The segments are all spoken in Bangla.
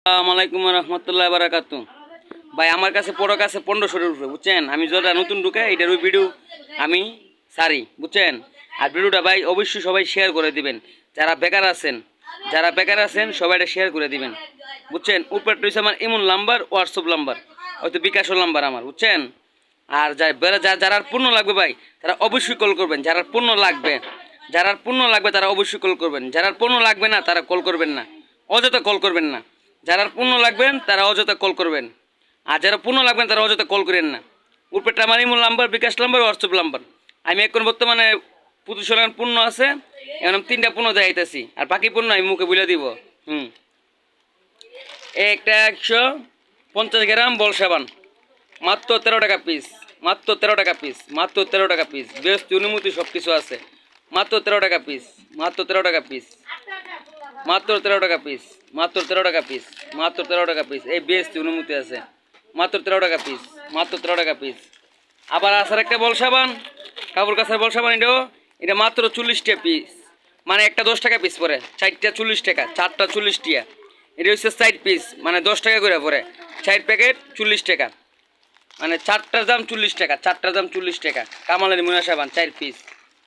আসসালামু আলাইকুম রহমতুল্লাহ বারাকাতু। ভাই আমার কাছে পড়ো কাছে 1500 রুপে বুঝছেন। আমি যেটা নতুন ঢুকে এটার ওই ভিডিও আমি সারি বুঝছেন। আর ভিডিওটা ভাই অবশ্যই সবাই শেয়ার করে দিবেন। যারা বেকার আছেন সবাই এটা শেয়ার করে দিবেন বুঝছেন। উপরটা হচ্ছে আমার ইমন নাম্বার, হোয়াটসঅ্যাপ নাম্বার, হয়তো বিকাশের নাম্বার আমার বুঝছেন। আর যারা পূর্ণ লাগবে ভাই তারা অবশ্যই কল করবেন। যারা পূর্ণ লাগবে তারা অবশ্যই কল করবেন। যারা পূর্ণ লাগবে না তারা কল করবেন না, অযথা কল করবেন না। যারা পূর্ণ লাগবেন তারা অযথা কল করবেন, আর যারা পূর্ণ লাগবেন তারা অযথা কল করেন না। উপরটা আমার ইমো নাম্বার, বিকাশ নাম্বার, হোয়াটসঅ্যাপ নাম্বার। আমি এখন বর্তমানে 25 পূর্ণ আছে, এখন আমি 3টা পূর্ণ দেখাইতেছি, আর বাকি পূর্ণ আমি মুখে বলে দিব। একটা 150 গ্রাম বল সাবান, মাত্র 13 টাকা পিস, মাত্র 13 টাকা পিস, মাত্র 13 টাকা পিস। বেস্ট অনুমতি সব কিছু আছে, মাত্র 13 টাকা পিস, মাত্র 13 টাকা পিস, মাত্র 13 টাকা পিস, মাত্র 13 টাকা পিস, মাত্র 13 টাকা পিস। এই বেস্ট অনুমতি আছে, মাত্র 13 টাকা পিস, মাত্র 13 টাকা পিস। আবার আসার একটা বল সাবান, কাপড় কাছার বল সাবান, এটা মাত্র 40 টাকা পিস, মানে একটা 10 টাকা পিস পরে, 4টা 40 টাকা, 4টা 40 টাকা। এটা হচ্ছে 4 পিস, মানে 10 টাকা করে পরে, 4 প্যাকেট 40 টাকা, মানে 4টার দাম 40 টাকা, 4টার দাম 40 টাকা। কামালের মুনা সাবান 4 পিস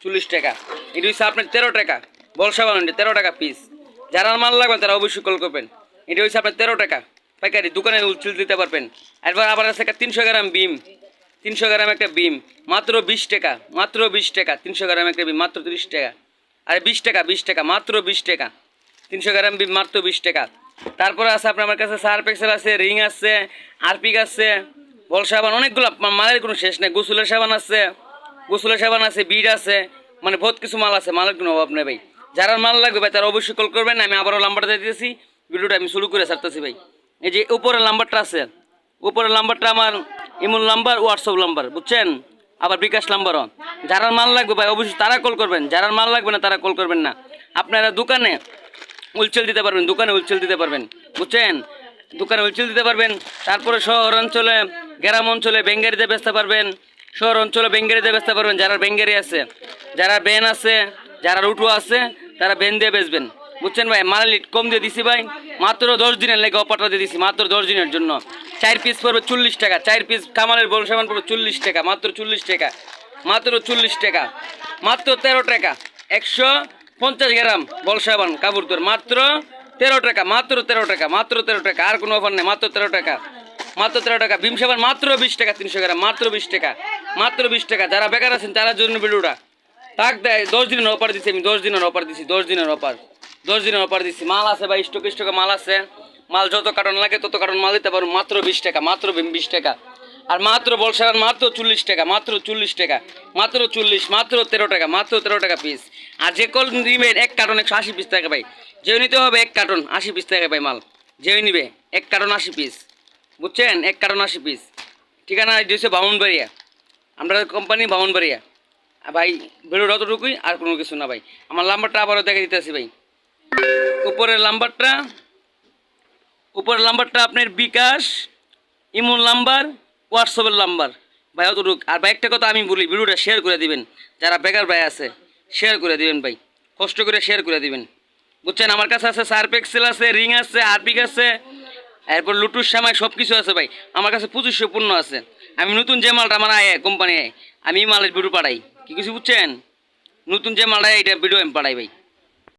40 টাকা। এটা হচ্ছে আপনার 13 টাকা বল সাবান, 13 টাকা পিস। যারা মাল লাগবেন তারা অবশ্যই কল করবেন। এটা হচ্ছে আপনার 13 টাকা পাইকারি, দোকানে উচিল দিতে পারবেন। আবার আছে একটা 300 গ্রাম বিম, 300 গ্রাম একটা বিম, মাত্র 20 টাকা, মাত্র 20 টাকা। 300 গ্রাম একটা বিম মাত্র 30 টাকা, আরে 20 টাকা, 20 টাকা, মাত্র 20 টাকা। 300 গ্রাম বিম মাত্র 20 টাকা। তারপরে আছে আপনার আমার কাছে সার্ফ এক্সেল আছে, রিং আছে, আরপিক আছে, বল সাবান, অনেকগুলো মালের কোনো শেষ নেই। গোসলের সাবান আছে, গোসলের সাবান আছে, বিড আছে, মানে বহুত কিছু মাল আছে, মালের কোনো অভাব নেই ভাই। যারা মাল লাগবে ভাই তারা অবশ্যই কল করবেন। আমি আবারও নাম্বারটা দিয়ে দিয়েছি, ভিডিওটা আমি শুরু করে ছাড়তেছি ভাই। এই যে উপরের নাম্বারটা আছে, উপরের নাম্বারটা আমার ইমোল নাম্বার, হোয়াটসঅ্যাপ নাম্বার বুঝছেন, আবার বিকাশ নাম্বারও। যারা মাল লাগবে ভাই অবশ্যই তারা কল করবেন, যারা মাল লাগবে না তারা কল করবেন না। আপনারা দোকানে হোলসেল দিতে পারবেন, দোকানে হোলসেল দিতে পারবেন বুঝছেন, দোকানে হোলসেল দিতে পারবেন। তারপরে শহর অঞ্চলে, গ্রাম অঞ্চলে বেঙ্গারিতে বেচতে পারবেন, শহর অঞ্চলে বেঙ্গারিতে বেচতে পারবেন। যারা বেঙ্গারি আছে, যারা বেন আছে, যারা রুটু আছে, তারা বেন দিয়ে বেচবেন বুঝছেন ভাই। মাল কম দিয়ে দিছি ভাই, মাত্র 10 দিনের লেগে অফারটা দিয়ে দিছি, মাত্র 10 দিনের জন্য। 4 পিস পড়বে 40 টাকা, 4 পিস কামালের বল সাবান পড়বে 40 টাকা, মাত্র 40 টাকা, মাত্র 40 টাকা, মাত্র 13 টাকা। 150 গ্রাম বল সাবান কাপড় তোর মাত্র 13 টাকা, মাত্র 13 টাকা, মাত্র 13 টাকা। আর কোনো অফার নেই, মাত্র 13 টাকা, মাত্র 13 টাকা। ভীম সাবান মাত্র 20 টাকা, 300 গ্রাম মাত্র 20 টাকা, মাত্র 20 টাকা। যারা বেকার আছেন তার জন্য ভিডিওটা তাক দেয়। 10 দিনের অফার দিচ্ছি আমি, 10 দিনের অফার দিচ্ছি, 10 দিনের অফার, 10 দিনের অফার দিচ্ছি। মাল আছে ভাই, স্টকে মাল আছে, মাল যত কার্টন লাগে তত কার্টন মাল দিতে পারবো, মাত্র 20 টাকা, মাত্র 20 টাকা। আর মাত্র বল সাবান মাত্র 40 টাকা, মাত্র 40 টাকা, মাত্র 40, মাত্র 13 টাকা, মাত্র 13 টাকা পিস। আর যে কল নিবেন এক কার্টন 180 পিস টাকা ভাই, যেও নিতে হবে এক কার্টন 80 পিস টাকা ভাই। মাল যেও নিবে এক কার্টন 80 পিস বুঝছেন, এক কার্টন 80 পিস। ঠিকানা দিয়েছে বামুনবাড়িয়া, আমরা কোম্পানি বামুনবাড়িয়া ভাই। ভিডিওটা অতটুকুই, আর কোনো কিছু না ভাই। আমার নাম্বারটা আবারও দেখে দিতেছি ভাই। উপরের নাম্বারটা আপনার বিকাশ, ইমোর নাম্বার, হোয়াটসঅ্যাপের নাম্বার ভাই, অতটুকু। আর ভাই একটা কথা আমি বলি, ভিডিওটা শেয়ার করে দিবেন। যারা বেকার ভাই আছে শেয়ার করে দিবেন ভাই, কষ্ট করে শেয়ার করে দিবেন বুঝছেন। আমার কাছে আছে সার্ফ এক্সেল আছে, রিং আছে, আরপিক আছে, এরপর লুটুর সামাই সব কিছু আছে ভাই। আমার কাছে 2500 পণ্য আছে। আমি নতুন যে মালটা আমার কোম্পানি আমি মালের ভিডিও পাঠাই, কি কিছু বুঝছেন, নতুন যে মালটা এটা ভিডিও আমি পাঠাই ভাই।